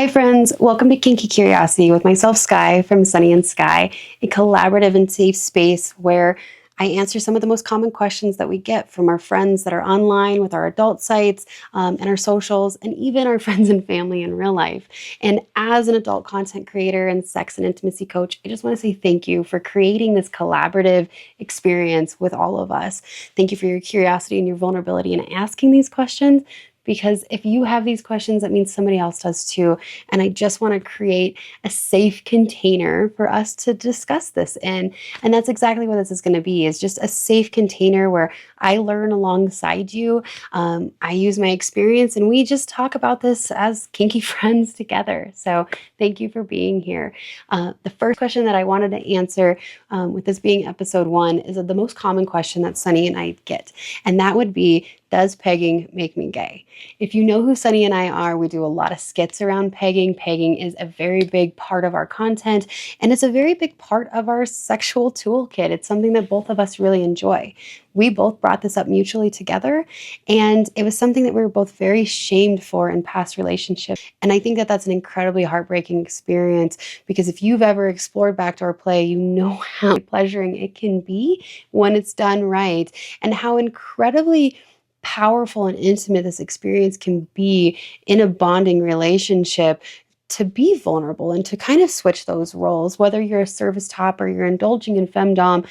Hi friends, welcome to Kinky Curiosity with myself, Skye from Sunny and Skye, a collaborative and safe space where I answer some of the most common questions that we get from our friends that are online with our adult sites and our socials, and even our friends and family in real life. And as an adult content creator and sex and intimacy coach, I just want to say thank you for creating this collaborative experience with all of us. Thank you for your curiosity and your vulnerability in asking these questions. Because if you have these questions, that means somebody else does too. And I just want to create a safe container for us to discuss this in. And that's exactly what this is going to be, is just a safe container where I learn alongside you. I use my experience and we just talk about this as kinky friends together. So thank you for being here. The first question that I wanted to answer with this being episode 1 is the most common question that Sunny and I get. And that would be, does pegging make me gay? If you know who Sunny and I are, we do a lot of skits around pegging. Pegging is a very big part of our content, and it's a very big part of our sexual toolkit. It's something that both of us really enjoy. We both brought this up mutually together, and it was something that we were both very shamed for in past relationships. And I think that that's an incredibly heartbreaking experience, because if you've ever explored backdoor play, you know how pleasuring it can be when it's done right, and how incredibly powerful and intimate this experience can be in a bonding relationship, to be vulnerable and to kind of switch those roles, whether you're a service top or you're indulging in femdom.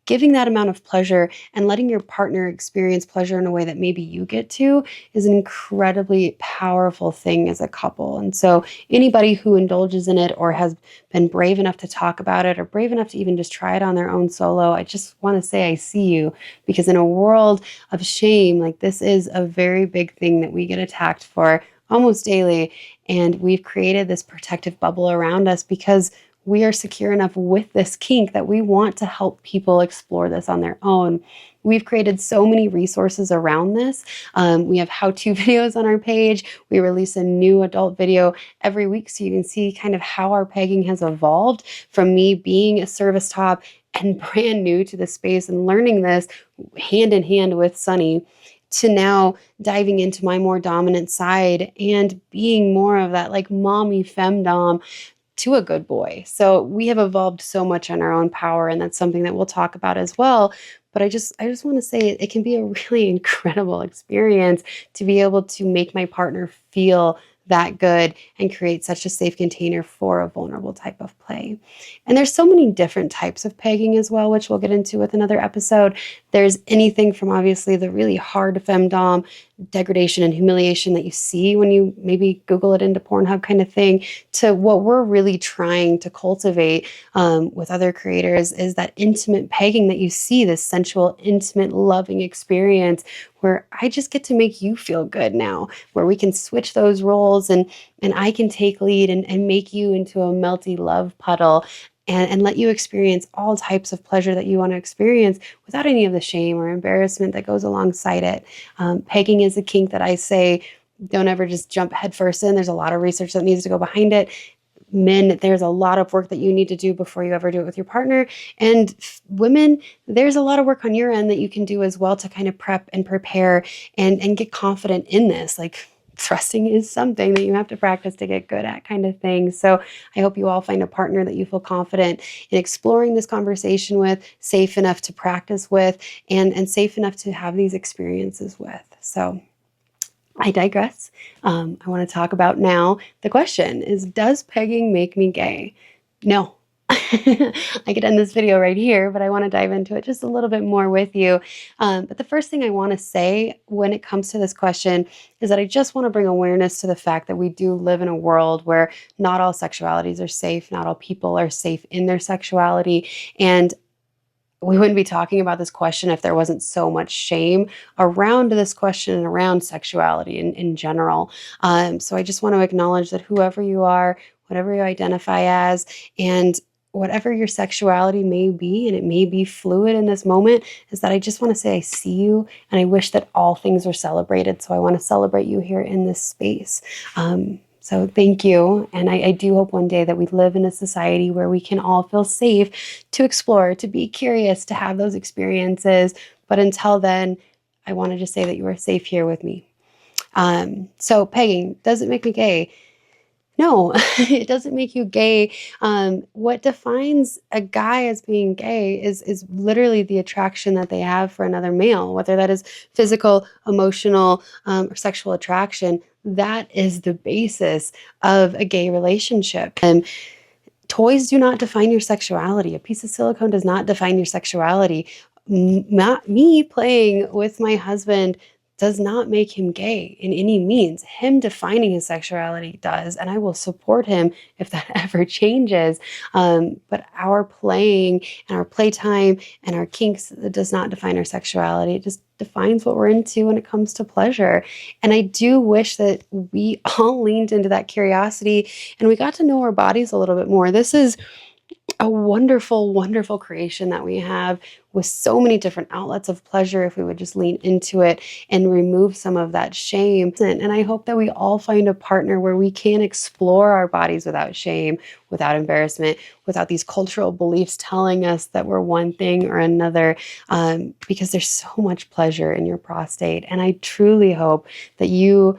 Giving that amount of pleasure and letting your partner experience pleasure in a way that maybe you get to is an incredibly powerful thing as a couple. And so anybody who indulges in it or has been brave enough to talk about it, or brave enough to even just try it on their own solo, I just want to say I see you, because in a world of shame, like, this is a very big thing that we get attacked for almost daily. And we've created this protective bubble around us because we are secure enough with this kink that we want to help people explore this on their own. We've created so many resources around this. We have how-to videos on our page. We release a new adult video every week, so you can see kind of how our pegging has evolved from me being a service top and brand new to the space and learning this hand in hand with Sunny, to now diving into my more dominant side and being more of that like mommy femdom to a good boy. So we have evolved so much on our own power, and that's something that we'll talk about as well. But I just want to say it can be a really incredible experience to be able to make my partner feel that good and create such a safe container for a vulnerable type of play. And there's so many different types of pegging as well, which we'll get into with another episode. There's anything from obviously the really hard femdom, degradation and humiliation that you see when you maybe Google it into Pornhub kind of thing, to what we're really trying to cultivate with other creators is that intimate pegging that you see, this sensual, intimate, loving experience where I just get to make you feel good now, where we can switch those roles and I can take lead and make you into a melty love puddle and let you experience all types of pleasure that you want to experience without any of the shame or embarrassment that goes alongside it. Pegging is a kink that I say, don't ever just jump headfirst in. There's a lot of research that needs to go behind it. Men, there's a lot of work that you need to do before you ever do it with your partner. And women, there's a lot of work on your end that you can do as well to kind of prep and prepare and get confident in this. Like, thrusting is something that you have to practice to get good at, kind of thing. So I hope you all find a partner that you feel confident in exploring this conversation with, safe enough to practice with, and safe enough to have these experiences with. So I digress. I want to talk about now, the question is, does pegging make me gay? No. I could end this video right here, but I want to dive into it just a little bit more with you. But the first thing I want to say when it comes to this question is that I just want to bring awareness to the fact that we do live in a world where not all sexualities are safe, not all people are safe in their sexuality, and we wouldn't be talking about this question if there wasn't so much shame around this question and around sexuality in general. So I just want to acknowledge that whoever you are, whatever you identify as, and whatever your sexuality may be, and it may be fluid in this moment, is that I just want to say I see you, and I wish that all things were celebrated. So I want to celebrate you here in this space. So thank you. And I do hope one day that we live in a society where we can all feel safe to explore, to be curious, to have those experiences. But until then, I want to just say that you are safe here with me. So pegging, does it make me gay? No, it doesn't make you gay. What defines a guy as being gay is literally the attraction that they have for another male, whether that is physical, emotional, or sexual attraction. That is the basis of a gay relationship. Toys do not define your sexuality. A piece of silicone does not define your sexuality. Not me playing with my husband does not make him gay in any means. Him defining his sexuality does, and I will support him if that ever changes. But our playing and our playtime and our kinks, that does not define our sexuality. It just defines what we're into when it comes to pleasure. And I do wish that we all leaned into that curiosity and we got to know our bodies a little bit more. This is a wonderful, wonderful creation that we have with so many different outlets of pleasure if we would just lean into it and remove some of that shame. And I hope that we all find a partner where we can explore our bodies without shame, without embarrassment, without these cultural beliefs telling us that we're one thing or another, because there's so much pleasure in your prostate. And I truly hope that you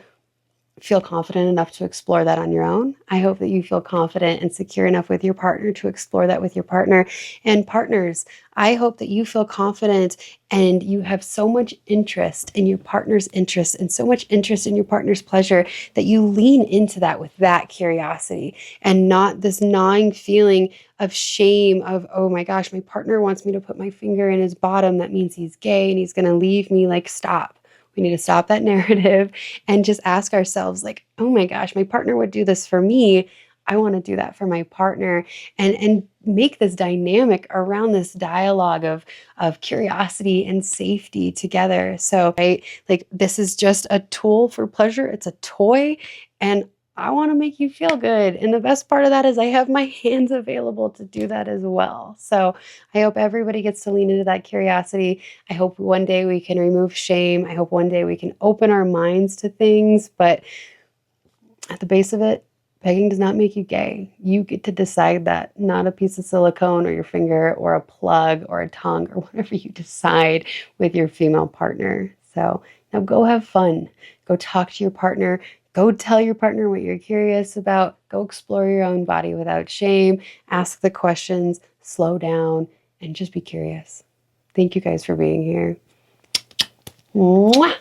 feel confident enough to explore that on your own. I hope that you feel confident and secure enough with your partner to explore that with your partner. And partners, I hope that you feel confident and you have so much interest in your partner's interest and so much interest in your partner's pleasure that you lean into that with that curiosity and not this gnawing feeling of shame of, oh my gosh, my partner wants me to put my finger in his bottom. That means he's gay and he's going to leave me. Like, stop. We need to stop that narrative and just ask ourselves, like, oh my gosh, my partner would do this for me. I want to do that for my partner, and make this dynamic around this dialogue of curiosity and safety together. So, right, like, this is just a tool for pleasure. It's a toy, and I want to make you feel good. And the best part of that is I have my hands available to do that as well. So I hope everybody gets to lean into that curiosity. I hope one day we can remove shame. I hope one day we can open our minds to things. But at the base of it, pegging does not make you gay. You get to decide that, not a piece of silicone or your finger or a plug or a tongue or whatever you decide with your female partner. So now go have fun. Go talk to your partner. Go tell your partner what you're curious about. Go explore your own body without shame. Ask the questions, slow down, and just be curious. Thank you guys for being here. Mwah!